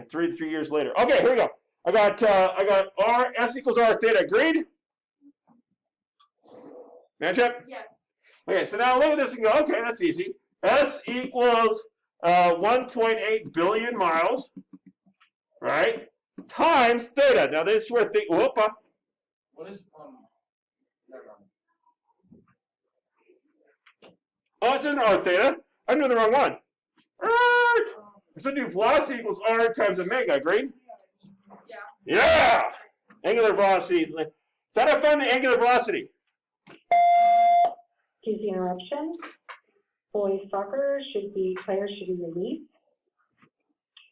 3 years later. Okay, here we go. I got R, S equals R theta. Agreed? Manship? Yes. Okay, so now look at this and go, okay, that's easy. S equals 1.8 billion miles, right? Times theta. Now this is where whoopa. What is never mind. Oh, it's an R theta. I'm doing the wrong one. So do velocity equals R times omega, agreed? Yeah. Yeah! Angular velocity. So how do I find the angular velocity? Excuse the interruption. Boys soccer players should be released.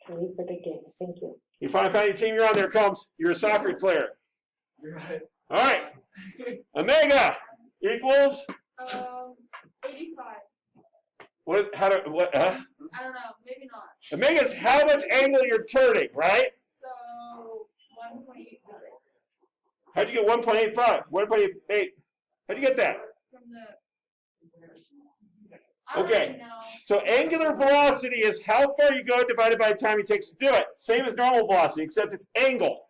Can wait for the game. Thank you. You finally found your team, you're on there, Combs. You're a soccer player. You're right. All right. Omega equals 85. what? How do what? I don't know. Maybe not. Omega is how much angle you're turning, right? So 1.85. How'd you get 1.85? 1.88. How'd you get that? From the. Okay. So angular velocity is how far you go divided by the time it takes to do it. Same as normal velocity, except it's angle.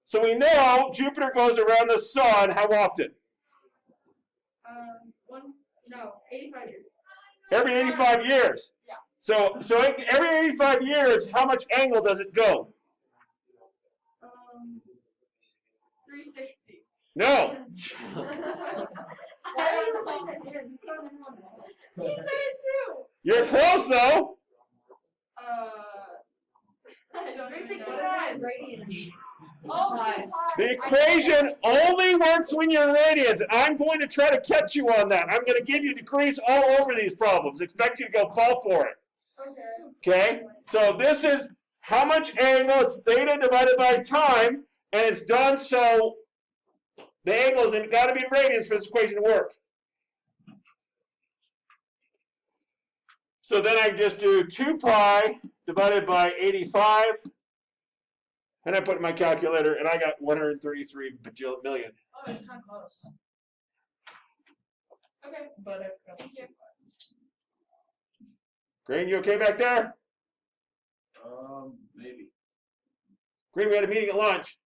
So we know Jupiter goes around the sun how often? 85 years. Every 85 years. Yeah. So every 85 years, how much angle does it go? 360. No. He said it too. You're close though. I don't even know. Oh, The equation only works when you're radians. I'm going to try to catch you on that. I'm going to give you degrees all over these problems. Expect you to go fall for it. Okay? So this is how much angle. It's theta divided by time. And it's done so the angles have got to be radians for this equation to work. So then I just do 2 pi divided by 85. And I put it in my calculator, and I got 133 million. Oh, it's kind of close. Okay, but thank you. Green, you okay back there? Maybe. Green, we had a meeting at lunch.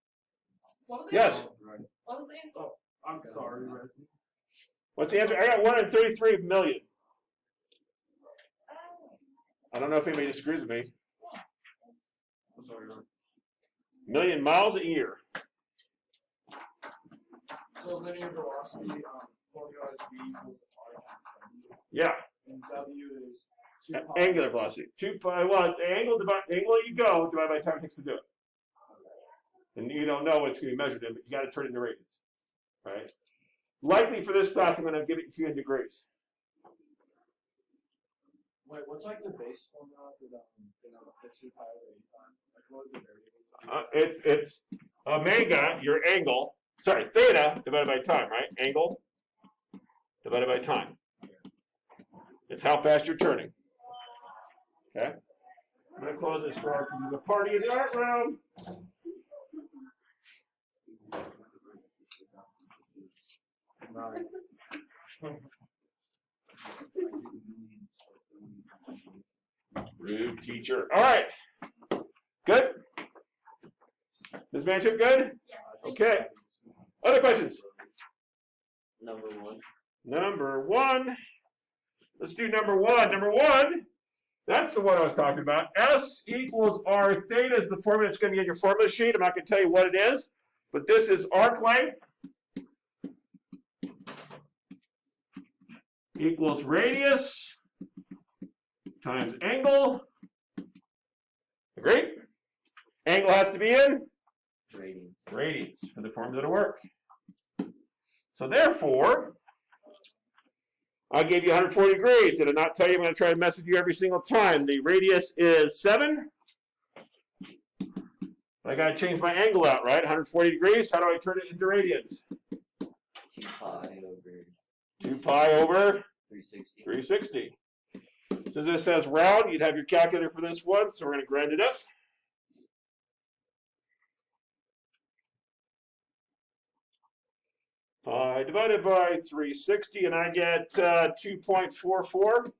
What was it? Yes. Right. What was the answer? Oh, I'm sorry, Wesley. What's the answer? I got 133 million. I don't know if anybody disagrees with me. I'm sorry. Million miles a year. So linear velocity, formula is v equals r times w. Yeah. And w is 2 pi. Angular velocity. 2 pi. Well, it's angle you go divided by time it takes to do it. And you don't know what it's going to be measured in, but you got to turn it into radians. Right? Likely for this class, I'm going to give it to you in degrees. Wait, what's like the base formula for the 2 pi over 85? Like what are the variables? It's omega, your angle. Sorry, theta divided by time, right? Angle divided by time. It's how fast you're turning. Okay? I'm going to close this door because there's a party in the art room. Rude teacher. All right. Good? Ms. Manship, good? Yes. Okay. Other questions? Number 1. Number 1. Let's do number 1. Number 1, that's the one I was talking about. S equals R theta is the formula that's going to be in your formula sheet. I'm not going to tell you what it is, but this is arc length equals radius times angle. Agreed? Angle has to be in radians for the formula to work. So therefore, I gave you 140 degrees. Did I not tell you I'm going to try to mess with you every single time? The radius is 7. I got to change my angle out, right? 140 degrees. How do I turn it into radians? 2 pi over 360. So this says round. You'd have your calculator for this one, so we're going to grind it up. Pi divided by 360, and I get 2.44.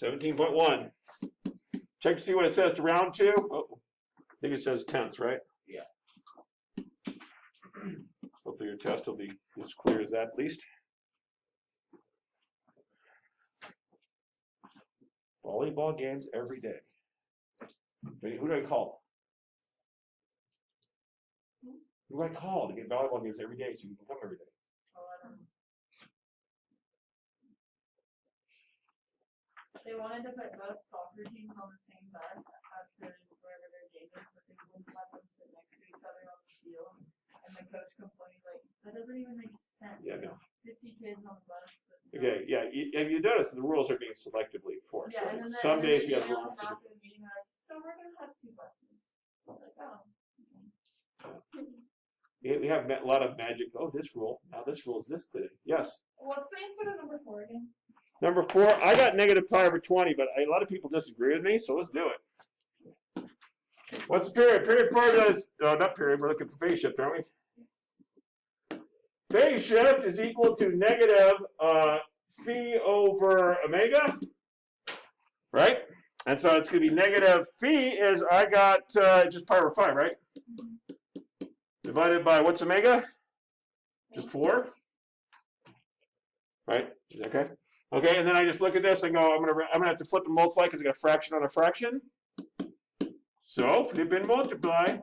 17.1. Check to see what it says to round to. Oh, I think it says tenths, right? Yeah. Hopefully your test will be as clear as that at least. Volleyball games every day. Who do I call? Who do I call to get volleyball games every day so you can come every day? They wanted to put both soccer teams on the same bus after wherever their game is, but they wouldn't let them sit next to each other on the field. And the coach complained, like, that doesn't even make sense. Yeah, no. 50 kids on the bus. But no. Okay, yeah. Have you noticed the rules are being selectively enforced? Yeah, Right? and then Some days we have email rules. after the meeting, like, so we're going to have 2 buses. Like, oh. We have a lot of magic. Oh, this rule. Now this rule is this today. Yes. What's the answer to number 4 again? Number 4, I got negative pi over 20, but a lot of people disagree with me, so let's do it. What's the period? Period part is, not period, we're looking for phase shift, aren't we? Phase shift is equal to negative phi over omega, right? And so it's going to be negative phi is, I got just pi over 5, right? Divided by what's omega? Just 4, right? Okay. Okay, and then I just look at this and go, I'm gonna have to flip and multiply because I got a fraction on a fraction. So flip and multiply.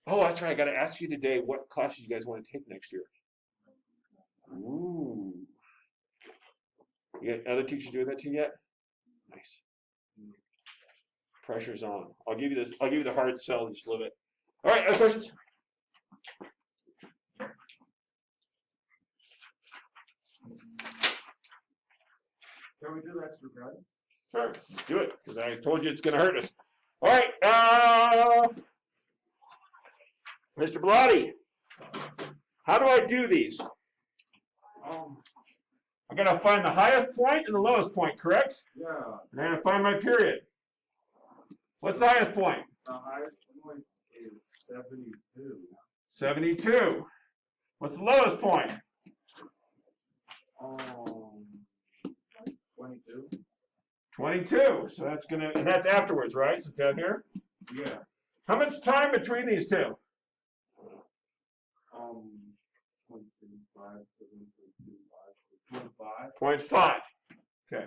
Oh, that's right. I got to ask you today what classes you guys want to take next year. Ooh. You got other teachers doing that to you yet? Nice. Pressure's on. I'll give you this. I'll give you the hard sell and just live it. All right, other questions? Can we do extra credit? Sure, let's do it, because I told you it's going to hurt us. All right, Mr. Bellotti, how do I do these? I'm going to find the highest point and the lowest point, correct? Yeah. And I'm going to find my period. What's the highest point? The highest point is 72. 72. What's the lowest point? 22. 22. So that's going to, and that's afterwards, right? So down here. Yeah. How much time between these two? 25, 25. 0.5. Okay.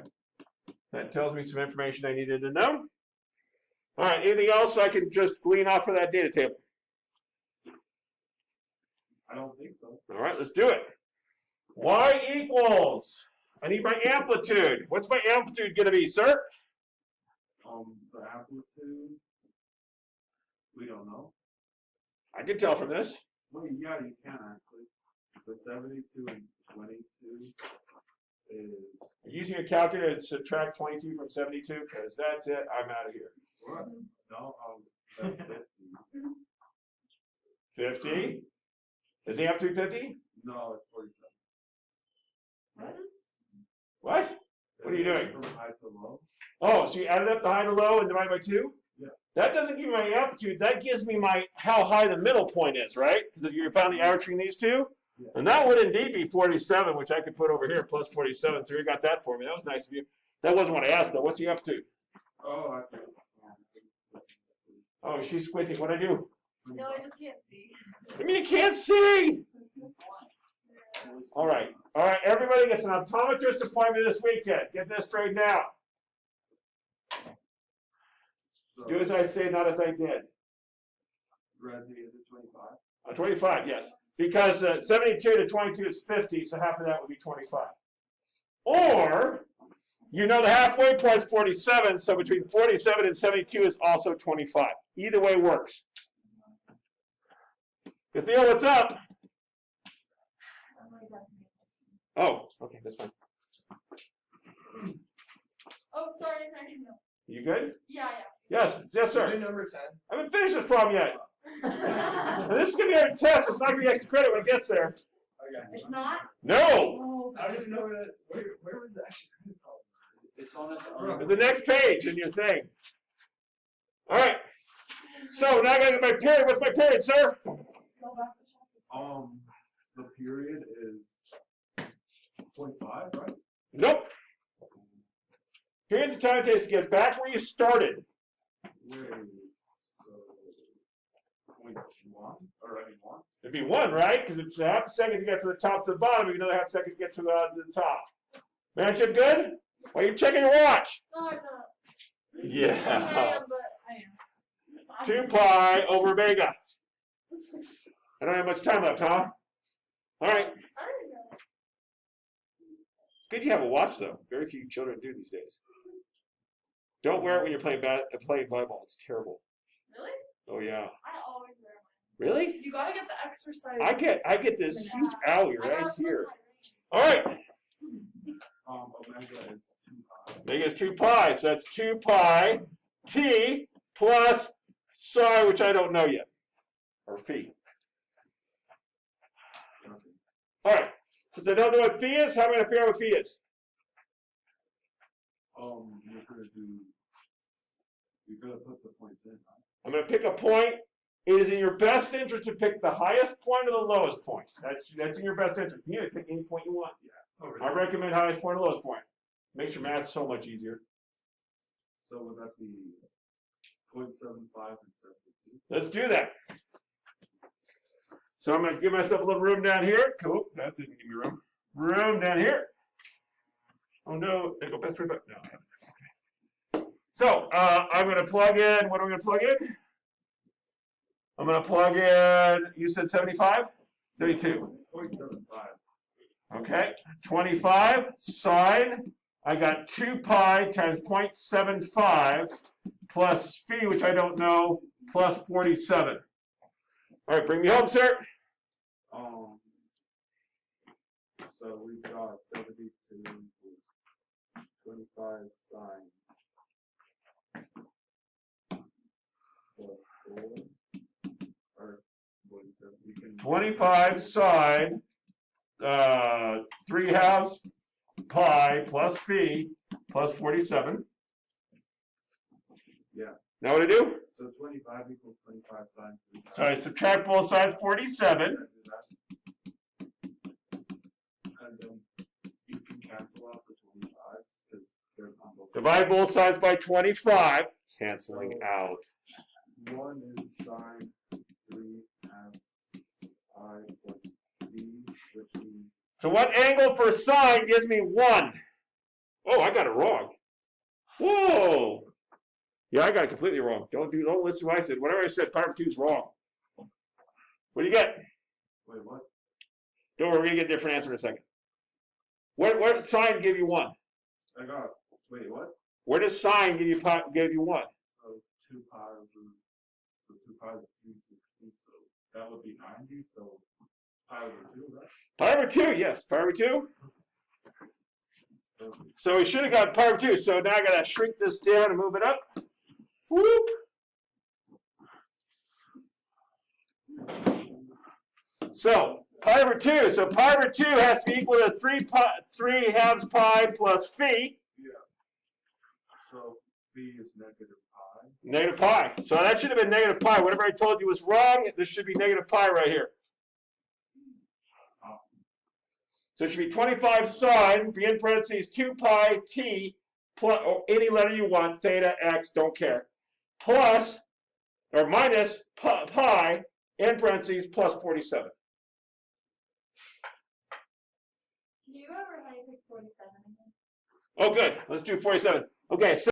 That tells me some information I needed to know. All right, anything else I can just glean off of that data table? I don't think so. All right, let's do it. Y equals, I need my amplitude. What's my amplitude going to be, sir? The amplitude, we don't know. I can tell from this. Well, yeah, you can actually. So 72 and 22 is. Using your calculator to subtract 22 from 72, because that's it. I'm out of here. What? No, that's 50. 50? Is the amplitude 50? No, it's 47. What? What are you doing? From high to low. Oh, so you added up the high to low and divided by 2? Yeah. That doesn't give me my amplitude. That gives me my how high the middle point is, right? Because you found the average between these two. Yeah. And that would indeed be 47, which I could put over here, plus 47. So you got that for me. That was nice of you. That wasn't what I asked, though. What's the amplitude? Oh, I see. Oh, she's squinting. What'd I do? No, I just can't see. I mean, you can't see. All right. All right. Everybody gets an optometrist appointment this weekend. Get this straightened out. So, Do as I say, not as I did. Resny, is it 25? 25, yes. Because 72 to 22 is 50, so half of that would be 25. Or, you know the halfway point is 47, so between 47 and 72 is also 25. Either way works. Theo, what's up? Oh, okay, that's fine. Oh, sorry, I didn't know. You good? Yeah. Yes, yes, sir. Number 10. I haven't finished this problem yet. And this is going to be our test. It's not going to be extra credit when it gets there. Okay. It's not? No! Oh. I didn't know that. Where was the extra credit card? It's on the It's the next page in your thing. All right. So now I got to get my period. What's my period, sir? Go back to chapter 6. the period is 0.5, right? Nope. Here's the time it takes to get back where you started. Wait, so 0.1, or I mean 1? It'd be 1, right? Because it's a half a second to get to the top to the bottom, and another half second to get to the top. Manship good? Why are you checking your watch? No, I'm not. Yeah. I am, but I am. 2 pi over omega. I don't have much time left, huh? All right. I don't know. It's good you have a watch, though. Very few children do these days. Don't wear it when you're playing volleyball. It's terrible. Really? Oh yeah. I always wear mine. Really? You gotta get the exercise. I get this huge owie I right gotta put here. my All right. Omega is 2 pi. Omega is 2 pi, so that's 2 pi t plus psi, which I don't know yet, or phi. All right. Since I don't know what phi is, how am I going to figure out what phi is? You're gonna put the points in, huh? I'm going to pick a point. It is in your best interest to pick the highest point or the lowest point. That's in your best interest. You can pick any point you want. Yeah. Oh, really? I recommend highest point or lowest point. Makes your math so much easier. So would that be 0.75 and 72? Let's do that. So I'm going to give myself a little room down here. Cool. That didn't give me room. Room down here. Oh no, they go best way back. No. So I'm going to plug in. What am I going to plug in? I'm going to plug in. You said 75? 32. 0.75. Okay. 25 sine. I got 2 pi times 0.75 plus phi, which I don't know, plus 47. All right, bring me home, sir. So we've got 72 is 25 sine plus 4, or what is that? We can 25 sine 3 halves pi plus phi plus 47. Yeah. Now what do I do? So 25 equals 25 sine 3 pi. So I subtract both sides 47. And then you can cancel out the 25s because they're on both sides. Divide both sides by 25. Canceling out. 1 is sine 3 halves I plus b, which means So what angle for sine gives me 1? Oh, I got it wrong. Whoa. Yeah, I got it completely wrong. Don't listen to what I said. Whatever I said, pi over 2 is wrong. What do you get? wait, what? Don't worry, we're going to get a different answer in a second. What sine give you 1? I got, wait, what? Where does sine give you 1? So 2 pi over, so 2 pi is 360, so that would be 90, so pi over 2, right? Pi over 2, yes. Pi over 2. So we should have got pi over 2. So now I got to shrink this down and move it up. Whoop. So pi over 2. So pi over 2 has to be equal to 3 halves pi plus phi. Yeah. So b is negative pi. Negative pi. So that should have been negative pi. Whatever I told you was wrong, this should be negative pi right here. Awesome. So it should be 25 sine, be in parentheses, 2 pi t, plus, or any letter you want, theta, x, don't care, plus, or minus pi, in parentheses, plus 47. Can you go over how you pick 47 again? Oh, good. Let's do 47. Okay, so